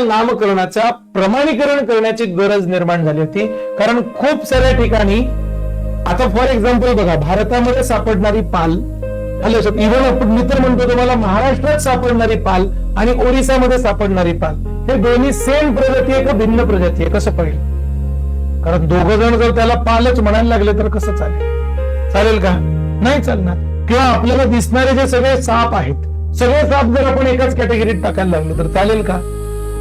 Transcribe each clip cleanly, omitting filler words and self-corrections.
नामकरणाचा प्रमाणीकरण करण्याची गरज निर्माण झाली होती. कारण खूप साऱ्या ठिकाणी आता फॉर एक्झाम्पल बघा, भारतामध्ये सापडणारी पाल, इव्हन मी तर म्हणतो तुम्हाला महाराष्ट्रात सापडणारी पाल आणि ओरिसामध्ये सापडणारी पाल हे दोन्ही सेम प्रजाती आहे का भिन्न प्रजाती आहे, कसं पाहिजे? कारण दोघ जण जर त्याला पालच म्हणायला लागले तर कसं चालेल? चालेल का? नाही चालणार. किंवा आपल्याला दिसणारे जे सगळे साप आहेत, सगळे साप जर आपण एकाच कॅटेगरीत टाकायला लागलो तर चालेल का?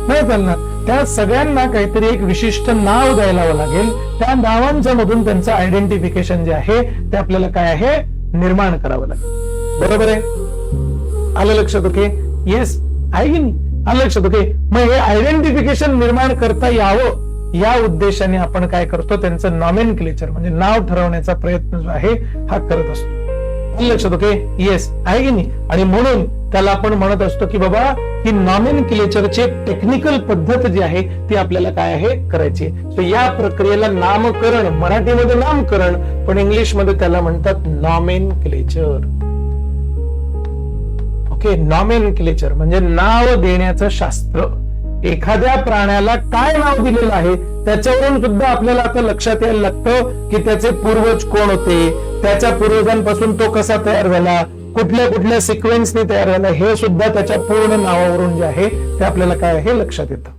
नाही चालणार. त्या सगळ्यांना काहीतरी एक विशिष्ट नाव द्यायला लागेल. त्या नावांच्या मधून त्यांचं आयडेंटिफिकेशन जे आहे ते आपल्याला काय आहे निर्माण करावं लागेल. बरोबर आहे? आलं लक्षात? ओके, येस आहे की नाही? आलं लक्षात? ओके, मग हे आयडेंटिफिकेशन निर्माण करता यावं या उद्देशाने आपण काय करतो, त्यांचं नॉमेनक्लेचर म्हणजे नाव ठरवण्याचा प्रयत्न जो आहे हा करत असतो. लक्षात? ओके, येस आहे की नाही? आणि म्हणून त्याला आपण म्हणत असतो की बाबा ही नॉमेनक्लेचरची टेक्निकल पद्धत जी आहे ती आपल्याला काय आहे करायची. तर या प्रक्रियेला नामकरण, मराठीमध्ये नामकरण, पण इंग्लिशमध्ये त्याला म्हणतात नॉमेनक्लेचर. ओके, नॉमेनक्लेचर म्हणजे नाव देण्याचं शास्त्र. एखाद्या प्राण्याला काय नाव दिलेलं आहे त्याच्यावरून सुद्धा आपल्याला आता लक्षात यायला लागतं की त्याचे पूर्वज कोण होते, त्याच्या पूर्वजांपासून तो कसा तयार झाला, कुठल्या कुठल्या सिक्वेन्सने तयार झाला, हे सुद्धा त्याच्या पूर्ण नावावरून जे आहे ते आपल्याला काय आहे लक्षात येतं.